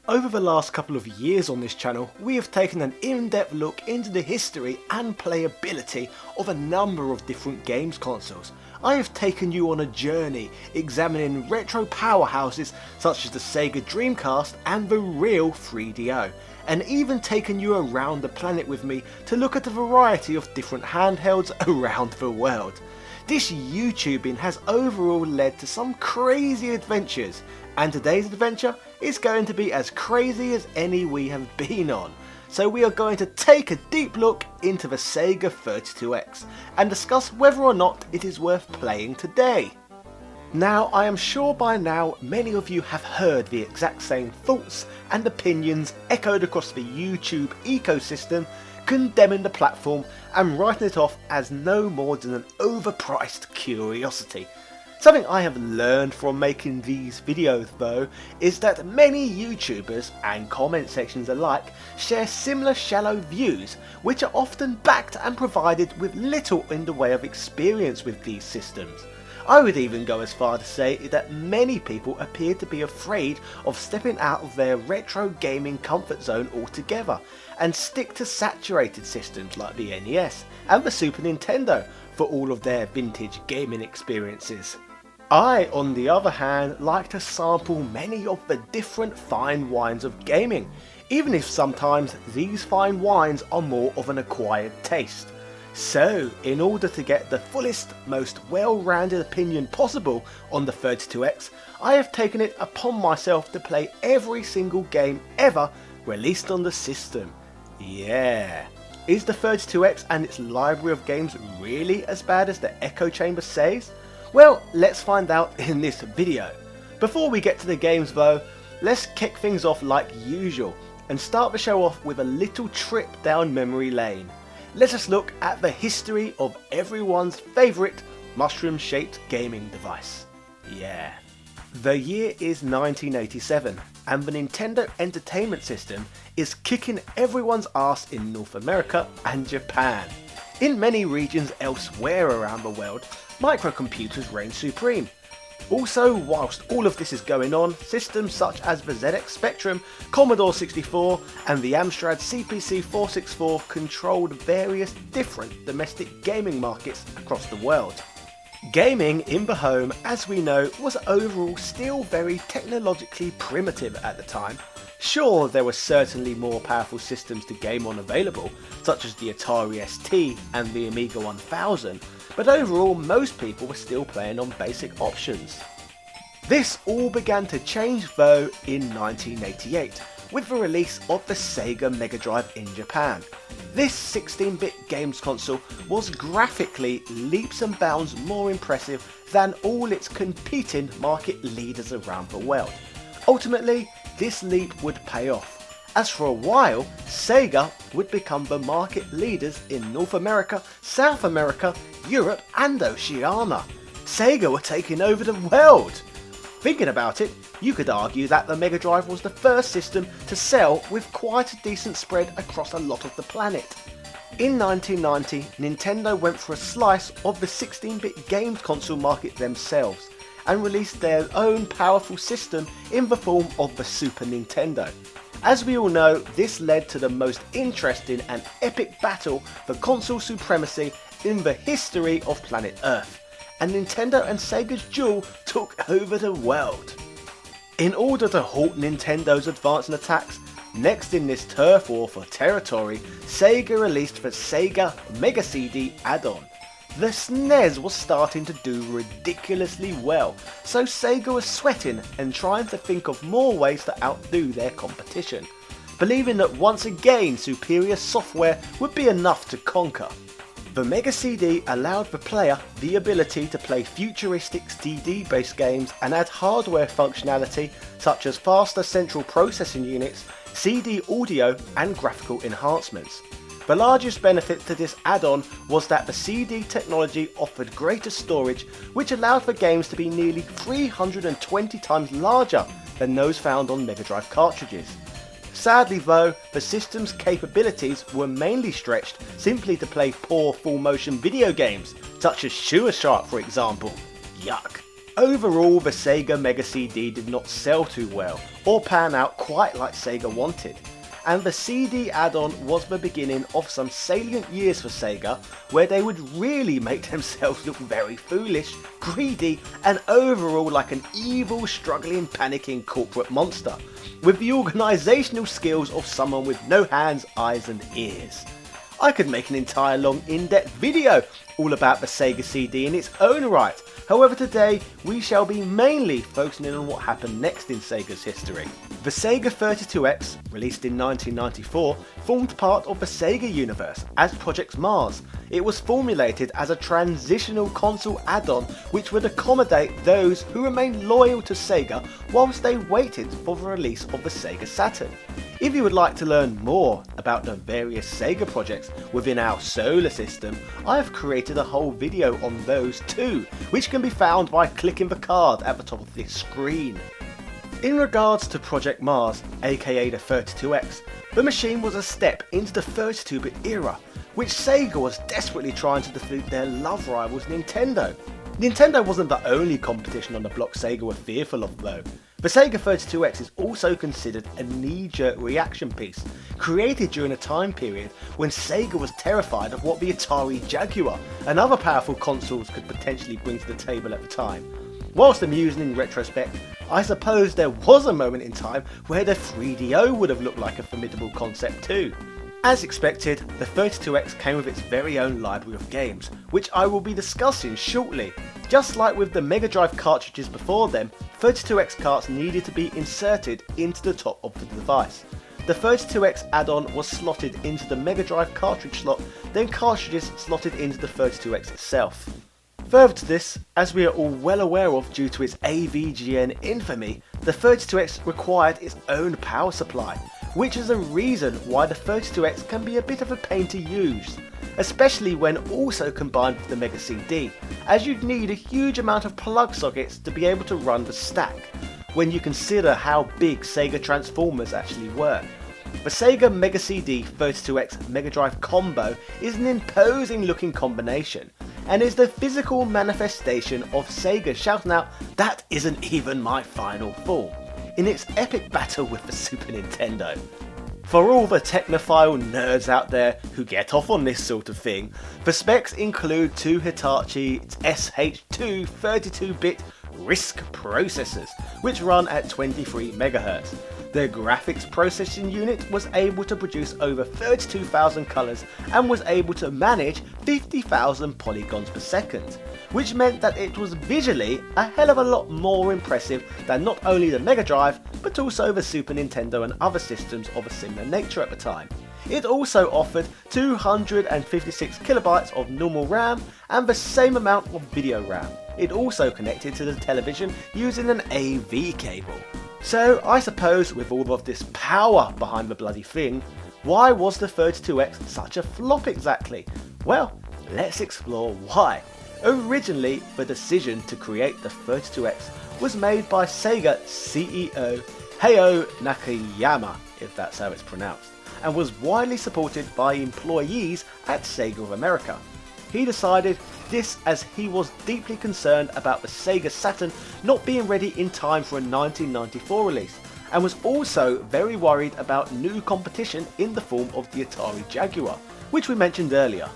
Over the last couple of years on this channel, we have taken an in-depth look into the history and playability of a number of different games consoles. I have taken you on a journey examining retro powerhouses such as the Sega Dreamcast and the real 3DO, and even taken you around the planet with me to look at a variety of different handhelds around the world. This YouTubing has overall led to some crazy adventures, and today's adventure is going to be as crazy as any we have been on. So we are going to take a deep look into the Sega 32X and discuss whether or not it is worth playing today. Now, I am sure by now many of you have heard the exact same thoughts and opinions echoed across the YouTube ecosystem, condemning the platform and writing it off as no more than an overpriced curiosity. Something I have learned from making these videos though is that many YouTubers and comment sections alike share similar shallow views, which are often backed and provided with little in the way of experience with these systems. I would even go as far to say that many people appear to be afraid of stepping out of their retro gaming comfort zone altogether and stick to saturated systems like the NES and the Super Nintendo for all of their vintage gaming experiences. I, on the other hand, like to sample many of the different fine wines of gaming, even if sometimes these fine wines are more of an acquired taste. So, in order to get the fullest, most well-rounded opinion possible on the 32X, I have taken it upon myself to play every single game ever released on the system. Yeah. Is the 32X and its library of games really as bad as the echo chamber says? Well, let's find out in this video. Before we get to the games though, let's kick things off like usual and start the show off with a little trip down memory lane. Let us look at the history of everyone's favourite mushroom-shaped gaming device. Yeah. The year is 1987 and the Nintendo Entertainment System is kicking everyone's ass in North America and Japan. In many regions elsewhere around the world, microcomputers reign supreme. Also, whilst all of this is going on, systems such as the ZX Spectrum, Commodore 64 and the Amstrad CPC 464 controlled various different domestic gaming markets across the world. Gaming in the home, as we know, was overall still very technologically primitive at the time. Sure, there were certainly more powerful systems to game on available, such as the Atari ST and the Amiga 1000, but overall most people were still playing on basic options. This all began to change though in 1988 with the release of the Sega Mega Drive in Japan. This 16-bit games console was graphically leaps and bounds more impressive than all its competing market leaders around the world. Ultimately, this leap would pay off, as for a while Sega would become the market leaders in North America, South America, Europe and Oceania. Sega were taking over the world! Thinking about it, you could argue that the Mega Drive was the first system to sell with quite a decent spread across a lot of the planet. In 1990, Nintendo went for a slice of the 16-bit games console market themselves and released their own powerful system in the form of the Super Nintendo. As we all know, this led to the most interesting and epic battle for console supremacy in the history of planet Earth, and Nintendo and Sega's duel took over the world. In order to halt Nintendo's advancing attacks, next in this turf war for territory, Sega released the Sega Mega-Cd add-on. The SNES was starting to do ridiculously well, so Sega was sweating and trying to think of more ways to outdo their competition, believing that once again superior software would be enough to conquer. The Mega-CD allowed the player the ability to play futuristic CD-based games and add hardware functionality such as faster central processing units, CD audio and graphical enhancements. The largest benefit to this add-on was that the CD technology offered greater storage, which allowed for games to be nearly 320 times larger than those found on Mega Drive cartridges. Sadly though, the system's capabilities were mainly stretched simply to play poor full motion video games, such as Shoe Shark for example. Yuck. Overall, the Sega Mega-CD did not sell too well, or pan out quite like Sega wanted, and the CD add-on was the beginning of some salient years for Sega where they would really make themselves look very foolish, greedy, and overall like an evil, struggling, panicking corporate monster, with the organisational skills of someone with no hands, eyes and ears. I could make an entire long in-depth video all about the Sega CD in its own right. However, today we shall be mainly focusing in on what happened next in Sega's history. The Sega 32X, released in 1994, formed part of the Sega universe as Project Mars. It was formulated as a transitional console add-on which would accommodate those who remained loyal to Sega whilst they waited for the release of the Sega Saturn. If you would like to learn more about the various Sega projects within our solar system, I have created a whole video on those too, which can be found by clicking the card at the top of this screen. In regards to Project Mars, aka the 32X, the machine was a step into the 32-bit era, which Sega was desperately trying to defeat their love rivals Nintendo. Nintendo wasn't the only competition on the block Sega were fearful of though. The Sega 32X is also considered a knee-jerk reaction piece, created during a time period when Sega was terrified of what the Atari Jaguar and other powerful consoles could potentially bring to the table at the time. Whilst amusing in retrospect, I suppose there was a moment in time where the 3DO would have looked like a formidable concept too. As expected, the 32X came with its very own library of games, which I will be discussing shortly. Just like with the Mega Drive cartridges before them, 32X carts needed to be inserted into the top of the device. The 32X add-on was slotted into the Mega Drive cartridge slot, then cartridges slotted into the 32X itself. Further to this, as we are all well aware of due to its AVGN infamy, the 32X required its own power supply, which is a reason why the 32X can be a bit of a pain to use, especially when also combined with the Mega-CD, as you'd need a huge amount of plug sockets to be able to run the stack, when you consider how big Sega Transformers actually were. The Sega Mega-CD 32X Mega Drive combo is an imposing looking combination, and is the physical manifestation of Sega shouting out, "That isn't even my final form," in its epic battle with the Super Nintendo. For all the technophile nerds out there who get off on this sort of thing, the specs include two Hitachi SH2 32-bit RISC processors, which run at 23 MHz. Their graphics processing unit was able to produce over 32,000 colours and was able to manage 50,000 polygons per second, which meant that it was visually a hell of a lot more impressive than not only the Mega Drive, but also the Super Nintendo and other systems of a similar nature at the time. It also offered 256 kilobytes of normal RAM and the same amount of video RAM. It also connected to the television using an AV cable. So I suppose with all of this power behind the bloody thing, why was the 32X such a flop exactly? Well, let's explore why. Originally, the decision to create the 32X was made by Sega CEO Hayao Nakayama, if that's how it's pronounced, and was widely supported by employees at Sega of America. He decided this as he was deeply concerned about the Sega Saturn not being ready in time for a 1994 release, and was also very worried about new competition in the form of the Atari Jaguar, which we mentioned earlier.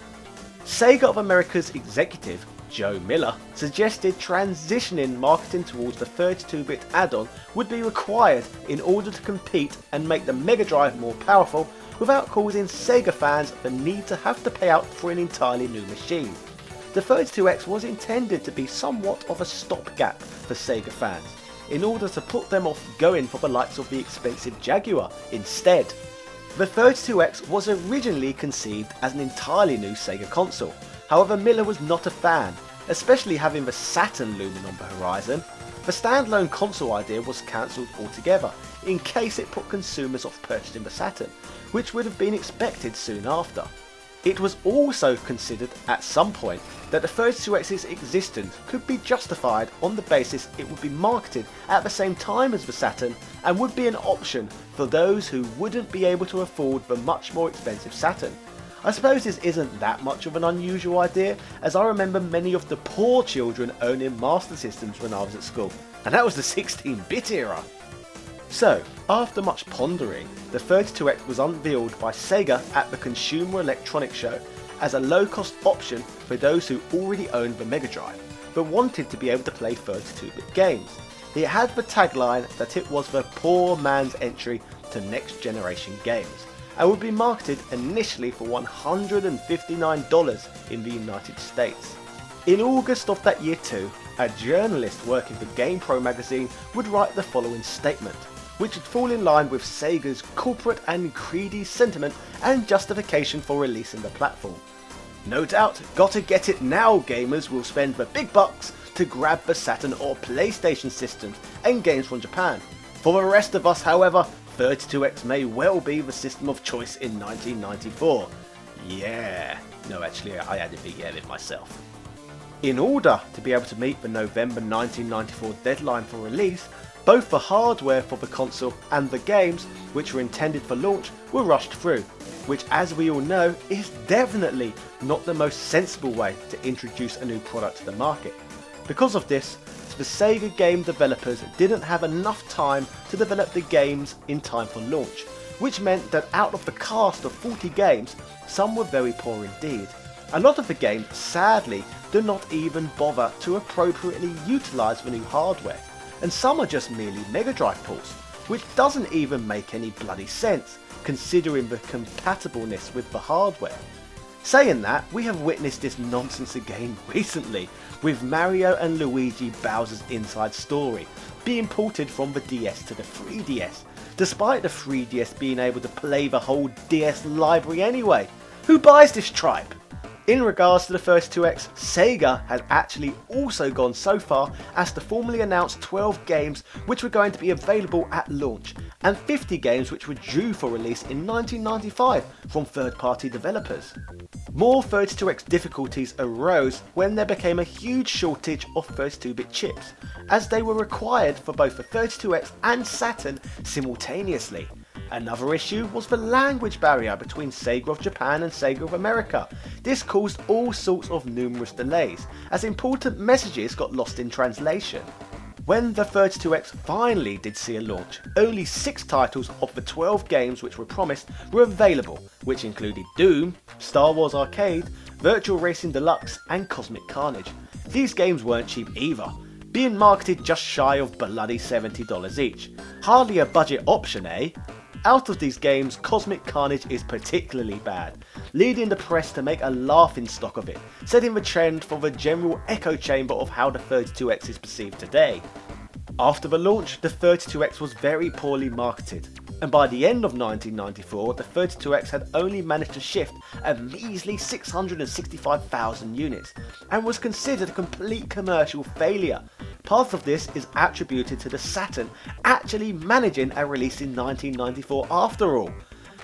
Sega of America's executive, Joe Miller, suggested transitioning marketing towards the 32-bit add-on would be required in order to compete and make the Mega Drive more powerful without causing Sega fans the need to have to pay out for an entirely new machine. The 32X was intended to be somewhat of a stopgap for Sega fans, in order to put them off going for the likes of the expensive Jaguar instead. The 32X was originally conceived as an entirely new Sega console, however Miller was not a fan, especially having the Saturn looming on the horizon. The standalone console idea was cancelled altogether, in case it put consumers off purchasing the Saturn, which would have been expected soon after. It was also considered at some point that the 32X's existence could be justified on the basis it would be marketed at the same time as the Saturn and would be an option for those who wouldn't be able to afford the much more expensive Saturn. I suppose this isn't that much of an unusual idea, as I remember many of the poor children owning Master Systems when I was at school, and that was the 16-bit era. So, after much pondering, the 32X was unveiled by Sega at the Consumer Electronics Show as a low-cost option for those who already owned the Mega Drive, but wanted to be able to play 32-bit games. It had the tagline that it was the poor man's entry to next generation games, and would be marketed initially for $159 in the United States. In August of that year too, a journalist working for GamePro magazine would write the following statement, which would fall in line with Sega's corporate and greedy sentiment and justification for releasing the platform. No doubt, gotta get it now gamers will spend the big bucks to grab the Saturn or PlayStation systems and games from Japan. For the rest of us, however, 32X may well be the system of choice in 1994. Yeah, no actually I had a big yeah in myself. In order to be able to meet the November 1994 deadline for release, both the hardware for the console and the games which were intended for launch were rushed through, which as we all know is definitely not the most sensible way to introduce a new product to the market. Because of this, the Sega game developers didn't have enough time to develop the games in time for launch, which meant that out of the cast of 40 games, some were very poor indeed. A lot of the games, sadly, do not even bother to appropriately utilise the new hardware, and some are just merely Mega Drive ports, which doesn't even make any bloody sense, considering the compatibleness with the hardware. Saying that, we have witnessed this nonsense again recently, with Mario and Luigi Bowser's Inside Story being ported from the DS to the 3DS, despite the 3DS being able to play the whole DS library anyway. Who buys this tripe? In regards to the 32X, Sega had actually also gone so far as to formally announce 12 games which were going to be available at launch, and 50 games which were due for release in 1995 from third-party developers. More 32X difficulties arose when there became a huge shortage of 32-bit chips, as they were required for both the 32X and Saturn simultaneously. Another issue was the language barrier between Sega of Japan and Sega of America. This caused all sorts of numerous delays, as important messages got lost in translation. When the 32X finally did see a launch, only 6 titles of the 12 games which were promised were available, which included Doom, Star Wars Arcade, Virtual Racing Deluxe and Cosmic Carnage. These games weren't cheap either, being marketed just shy of bloody $70 each. Hardly a budget option, eh? Out of these games, Cosmic Carnage is particularly bad, leading the press to make a laughingstock of it, setting the trend for the general echo chamber of how the 32X is perceived today. After the launch, the 32X was very poorly marketed, and by the end of 1994, the 32X had only managed to shift a measly 665,000 units, and was considered a complete commercial failure. Part of this is attributed to the Saturn actually managing a release in 1994 after all.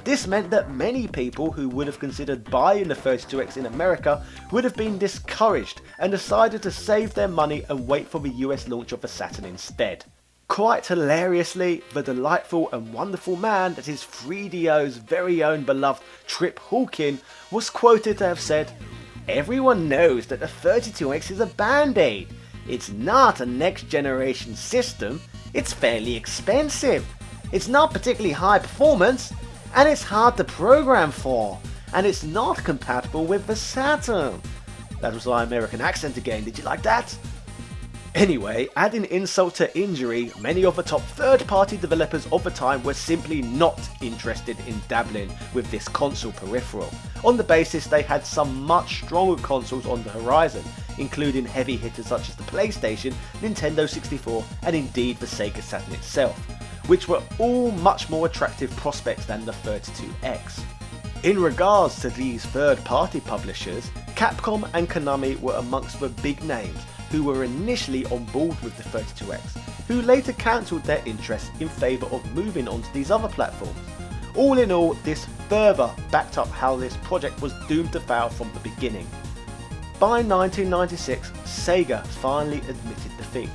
This meant that many people who would have considered buying the 32X in America would have been discouraged and decided to save their money and wait for the US launch of the Saturn instead. Quite hilariously, the delightful and wonderful man that is 3DO's very own beloved Trip Hawkin was quoted to have said, "Everyone knows that the 32X is a band-aid. It's not a next generation system, it's fairly expensive, it's not particularly high performance, and it's hard to program for, and it's not compatible with the Saturn." That was my American accent again, did you like that? Anyway, adding insult to injury, many of the top third-party developers of the time were simply not interested in dabbling with this console peripheral, on the basis they had some much stronger consoles on the horizon, including heavy hitters such as the PlayStation, Nintendo 64 and indeed the Sega Saturn itself, which were all much more attractive prospects than the 32X. In regards to these third-party publishers, Capcom and Konami were amongst the big names who were initially on board with the 32X, who later cancelled their interest in favour of moving on to these other platforms. All in all, this further backed up how this project was doomed to fail from the beginning. By 1996, Sega finally admitted defeat,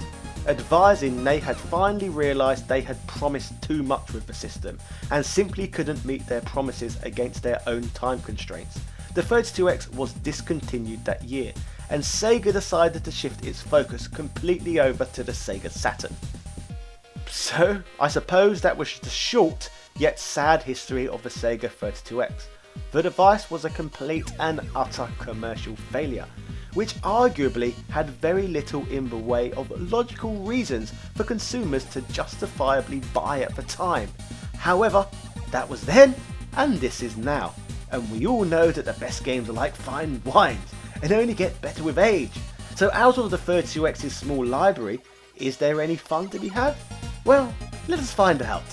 advising they had finally realised they had promised too much with the system and simply couldn't meet their promises against their own time constraints. The 32X was discontinued that year, and Sega decided to shift its focus completely over to the Sega Saturn. So, I suppose that was the short yet sad history of the Sega 32X. The device was a complete and utter commercial failure, which arguably had very little in the way of logical reasons for consumers to justifiably buy at the time. However, that was then and this is now, and we all know that the best games are like fine wines and only get better with age. So out of the 32X's small library, is there any fun to be had? Well, let us find out.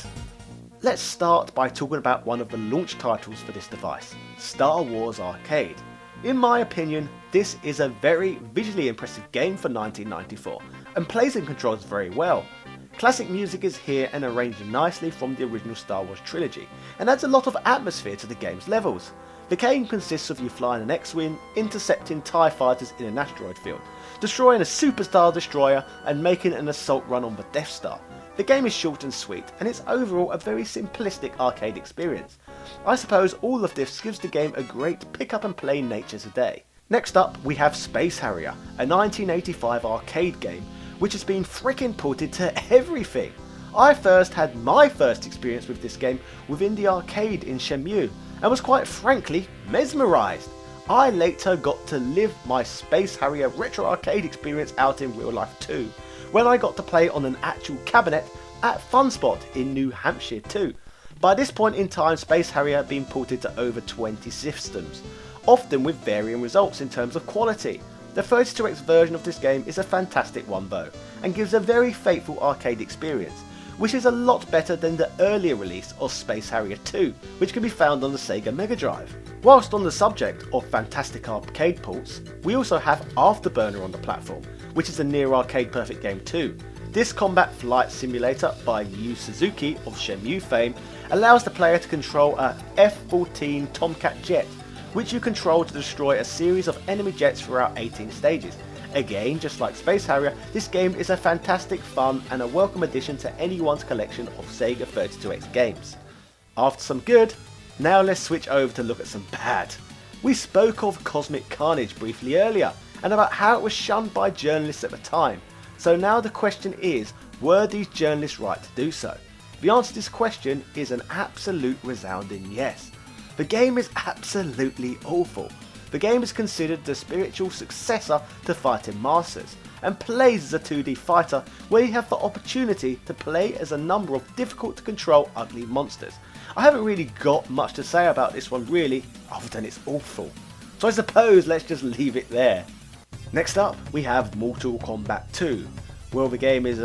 Let's start by talking about one of the launch titles for this device, Star Wars Arcade. In my opinion, this is a very visually impressive game for 1994 and plays and controls very well. Classic music is here and arranged nicely from the original Star Wars trilogy and adds a lot of atmosphere to the game's levels. The game consists of you flying an X-Wing, intercepting TIE fighters in an asteroid field, destroying a Superstar Destroyer and making an assault run on the Death Star. The game is short and sweet, and it's overall a very simplistic arcade experience. I suppose all of this gives the game a great pick up and play nature today. Next up we have Space Harrier, a 1985 arcade game which has been frickin' ported to everything. I first had my first experience with this game within the arcade in Shenmue and was quite frankly mesmerised. I later got to live my Space Harrier retro arcade experience out in real life too, when I got to play on an actual cabinet at Fun Spot in New Hampshire too. By this point in time, Space Harrier had been ported to over 20 systems, often with varying results in terms of quality. The 32X version of this game is a fantastic one though, and gives a very faithful arcade experience, which is a lot better than the earlier release of Space Harrier 2, which can be found on the Sega Mega Drive. Whilst on the subject of fantastic arcade ports, we also have Afterburner on the platform, which is a near arcade perfect game too. This combat flight simulator by Yu Suzuki of Shenmue fame allows the player to control a F-14 Tomcat jet, which you control to destroy a series of enemy jets throughout 18 stages. Again, just like Space Harrier, this game is a fantastic fun and a welcome addition to anyone's collection of Sega 32X games. After some good, now let's switch over to look at some bad. We spoke of Cosmic Carnage briefly earlier, and about how it was shunned by journalists at the time. So now the question is, were these journalists right to do so? The answer to this question is an absolute resounding yes. The game is absolutely awful. The game is considered the spiritual successor to Fighting Masters, and plays as a 2D fighter where you have the opportunity to play as a number of difficult to control ugly monsters. I haven't really got much to say about this one really, other than it's awful. So I suppose let's just leave it there. Next up we have Mortal Kombat 2. Well, the game is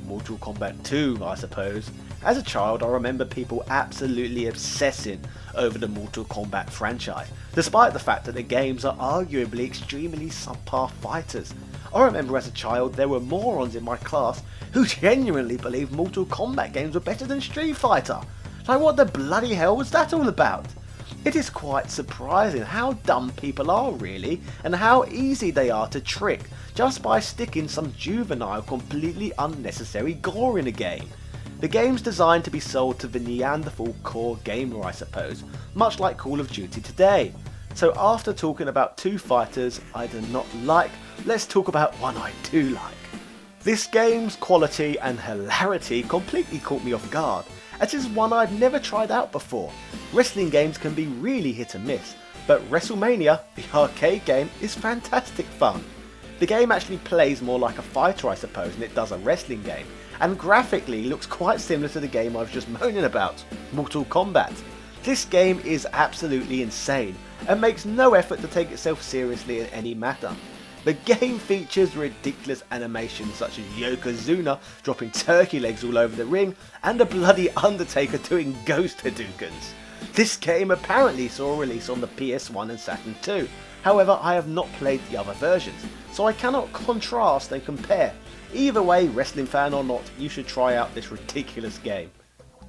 Mortal Kombat 2 I suppose. As a child I remember people absolutely obsessing over the Mortal Kombat franchise, despite the fact that the games are arguably extremely subpar fighters. I remember as a child there were morons in my class who genuinely believed Mortal Kombat games were better than Street Fighter. Like, what the bloody hell was that all about? It is quite surprising how dumb people are really, and how easy they are to trick just by sticking some juvenile, completely unnecessary gore in a game. The game's designed to be sold to the Neanderthal core gamer I suppose, much like Call of Duty today. So after talking about two fighters I do not like, let's talk about one I do like. This game's quality and hilarity completely caught me off guard, as it is one I'd never tried out before. Wrestling games can be really hit and miss, but Wrestlemania, the arcade game, is fantastic fun. The game actually plays more like a fighter I suppose than it does a wrestling game, and graphically looks quite similar to the game I was just moaning about, Mortal Kombat. This game is absolutely insane, and makes no effort to take itself seriously in any matter. The game features ridiculous animations such as Yokozuna dropping turkey legs all over the ring, and a bloody Undertaker doing ghost Hadoukens. This game apparently saw a release on the PS1 and Saturn II, however I have not played the other versions, so I cannot contrast and compare. Either way, wrestling fan or not, you should try out this ridiculous game.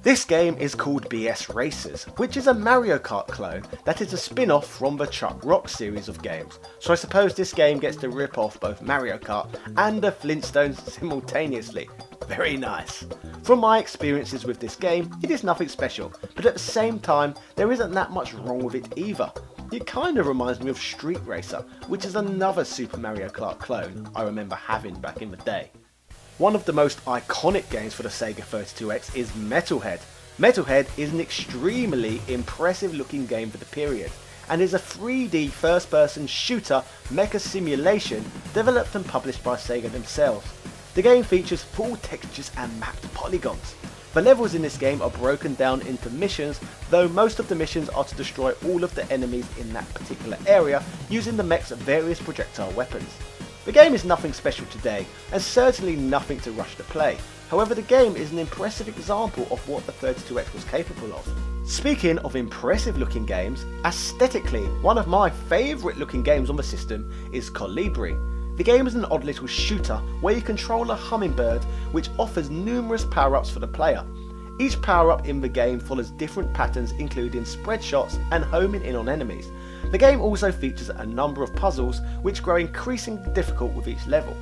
This game is called BS Racers, which is a Mario Kart clone that is a spin-off from the Chuck Rock series of games, so I suppose this game gets to rip off both Mario Kart and the Flintstones simultaneously. Very nice. From my experiences with this game, it is nothing special, but at the same time, there isn't that much wrong with it either. It kinda reminds me of Street Racer, which is another Super Mario Kart clone I remember having back in the day. One of the most iconic games for the Sega 32X is Metalhead. Metalhead is an extremely impressive looking game for the period, and is a 3D first person shooter mecha simulation developed and published by Sega themselves. The game features full textures and mapped polygons. The levels in this game are broken down into missions, though most of the missions are to destroy all of the enemies in that particular area using the mech's various projectile weapons. The game is nothing special today, and certainly nothing to rush to play. However, the game is an impressive example of what the 32X was capable of. Speaking of impressive looking games, aesthetically, one of my favourite looking games on the system is Calibri. The game is an odd little shooter where you control a hummingbird which offers numerous power-ups for the player. Each power-up in the game follows different patterns including spread shots and homing in on enemies. The game also features a number of puzzles which grow increasingly difficult with each level.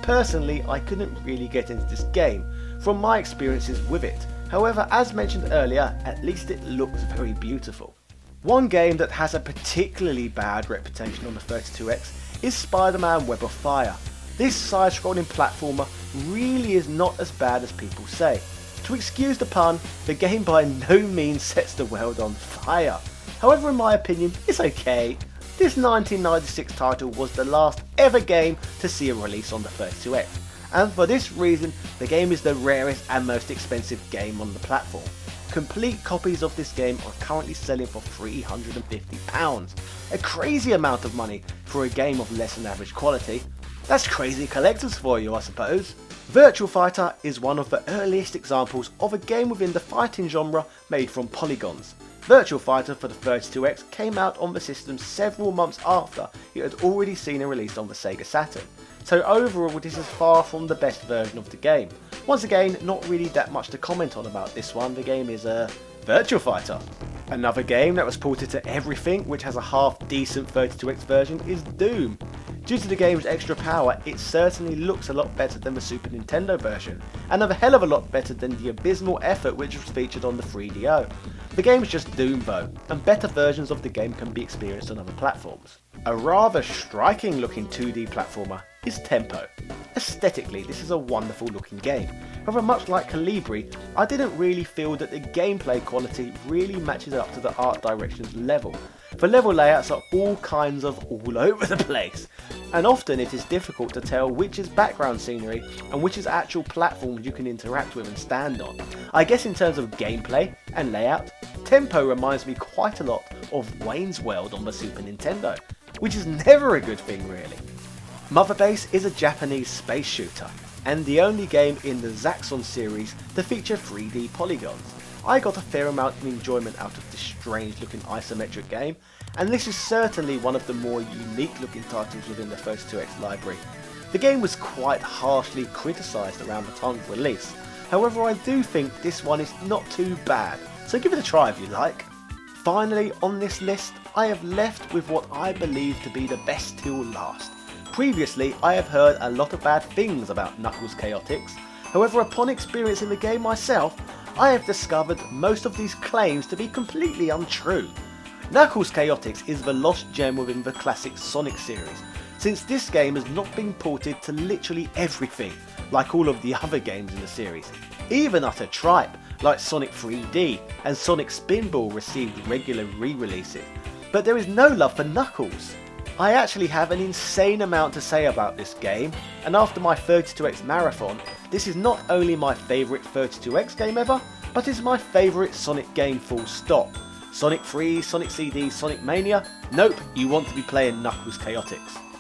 Personally, I couldn't really get into this game from my experiences with it. However, as mentioned earlier, at least it looks very beautiful. One game that has a particularly bad reputation on the 32X is Spider-Man Web of Fire. This side-scrolling platformer really is not as bad as people say. To excuse the pun, the game by no means sets the world on fire. However, in my opinion, it's okay. This 1996 title was the last ever game to see a release on the 32X, and for this reason, the game is the rarest and most expensive game on the platform. Complete copies of this game are currently selling for £350, a crazy amount of money for a game of less than average quality. That's crazy collectors for you, I suppose. Virtua Fighter is one of the earliest examples of a game within the fighting genre made from polygons. Virtua Fighter for the 32X came out on the system several months after it had already seen a release on the Sega Saturn, so overall this is far from the best version of the game. Once again, not really that much to comment on about this one, the game is Virtua Fighter. Another game that was ported to everything which has a half decent 32X version is Doom. Due to the game's extra power, it certainly looks a lot better than the Super Nintendo version, and a hell of a lot better than the abysmal effort which was featured on the 3DO. The game is just Doom though, and better versions of the game can be experienced on other platforms. A rather striking looking 2D platformer is Tempo. Aesthetically, this is a wonderful looking game. However, much like Calibri, I didn't really feel that the gameplay quality really matches up to the art direction's level. The level layouts are all kinds of all over the place, and often it is difficult to tell which is background scenery and which is actual platforms you can interact with and stand on. I guess in terms of gameplay and layout, Tempo reminds me quite a lot of Wayne's World on the Super Nintendo, which is never a good thing really. Mother Base is a Japanese space shooter, and the only game in the Zaxxon series to feature 3D polygons. I got a fair amount of enjoyment out of this strange looking isometric game, and this is certainly one of the more unique looking titles within the 32X library. The game was quite harshly criticised around the time of release, however I do think this one is not too bad, so give it a try if you like. Finally on this list, I have left with what I believe to be the best till last. Previously I have heard a lot of bad things about Knuckles Chaotix, however upon experiencing the game myself, I have discovered most of these claims to be completely untrue. Knuckles Chaotix is the lost gem within the classic Sonic series, since this game has not been ported to literally everything, like all of the other games in the series. Even utter tripe, like Sonic 3D and Sonic Spinball received regular re-releases, but there is no love for Knuckles. I actually have an insane amount to say about this game, and after my 32X marathon, this is not only my favourite 32X game ever, but is my favourite Sonic game full stop. Sonic 3, Sonic CD, Sonic Mania? Nope, you want to be playing Knuckles Chaotix.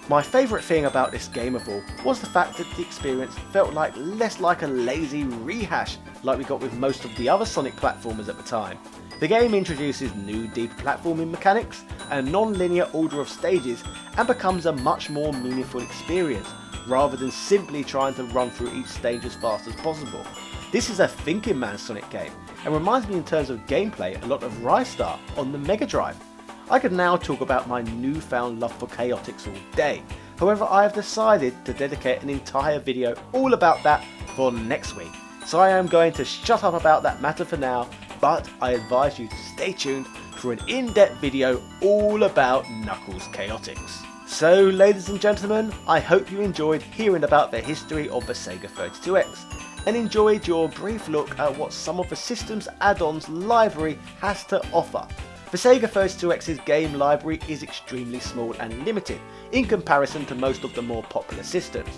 My favourite thing about this game of all was the fact that the experience felt less like a lazy rehash like we got with most of the other Sonic platformers at the time. The game introduces new deep platforming mechanics and non-linear order of stages and becomes a much more meaningful experience, rather than simply trying to run through each stage as fast as possible. This is a thinking man's Sonic game, and reminds me in terms of gameplay a lot of Rystar on the Mega Drive. I could now talk about my newfound love for Chaotix all day, however I have decided to dedicate an entire video all about that for next week. So I am going to shut up about that matter for now, but I advise you to stay tuned for an in-depth video all about Knuckles Chaotix. So ladies and gentlemen, I hope you enjoyed hearing about the history of the Sega 32X and enjoyed your brief look at what some of the system's add-ons library has to offer. The Sega 32X's game library is extremely small and limited in comparison to most of the more popular systems.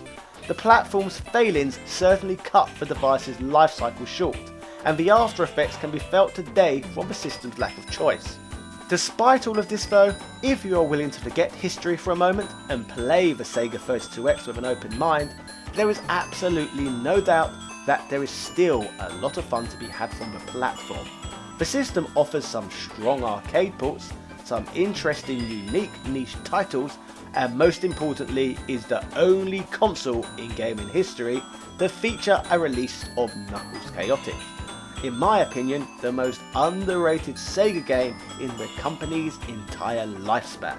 The platform's failings certainly cut the device's lifecycle short, and the after effects can be felt today from the system's lack of choice. Despite all of this though, if you are willing to forget history for a moment and play the Sega 32X with an open mind, there is absolutely no doubt that there is still a lot of fun to be had from the platform. The system offers some strong arcade ports, some interesting unique niche titles, and most importantly is the only console in gaming history to feature a release of Knuckles Chaotix. In my opinion, the most underrated Sega game in the company's entire lifespan.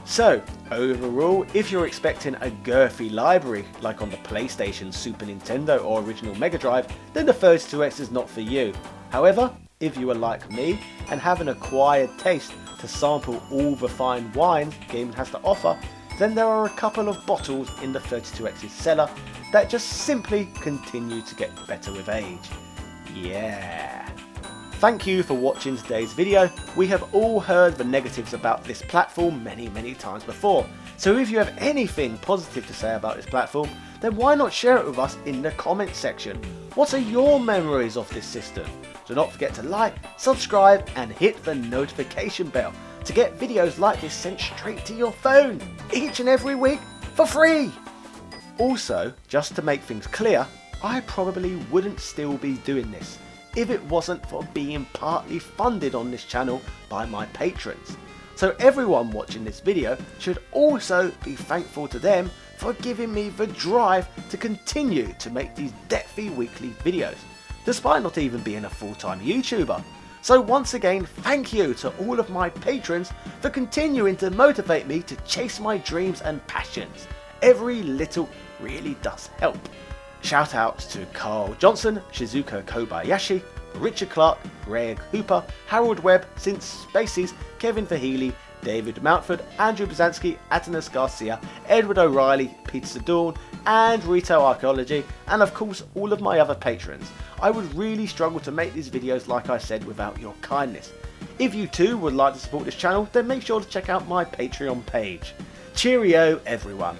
So, overall, if you're expecting a girthy library like on the PlayStation, Super Nintendo or original Mega Drive, then the 32X is not for you. However, if you are like me and have an acquired taste to sample all the fine wines gaming has to offer, then there are a couple of bottles in the 32X's cellar that just simply continue to get better with age. Yeah. Thank you for watching today's video. We have all heard the negatives about this platform many times before, so if you have anything positive to say about this platform, then why not share it with us in the comments section? What are your memories of this system? Do not forget to like, subscribe and hit the notification bell to get videos like this sent straight to your phone each and every week for free. Also, just to make things clear, I probably wouldn't still be doing this if it wasn't for being partly funded on this channel by my patrons. So everyone watching this video should also be thankful to them for giving me the drive to continue to make these depthy weekly videos, despite not even being a full-time YouTuber. So once again, thank you to all of my patrons for continuing to motivate me to chase my dreams and passions. Every little really does help. Shout out to Carl Johnson, Shizuka Kobayashi, Richard Clark, Greg Hooper, Harold Webb, Since Spaces, Kevin Verheely, David Mountford, Andrew Bazansky, Atanas Garcia, Edward O'Reilly, Peter Sedorn, and Retail Archaeology, and of course all of my other patrons. I would really struggle to make these videos, like I said, without your kindness. If you too would like to support this channel, then make sure to check out my Patreon page. Cheerio everyone.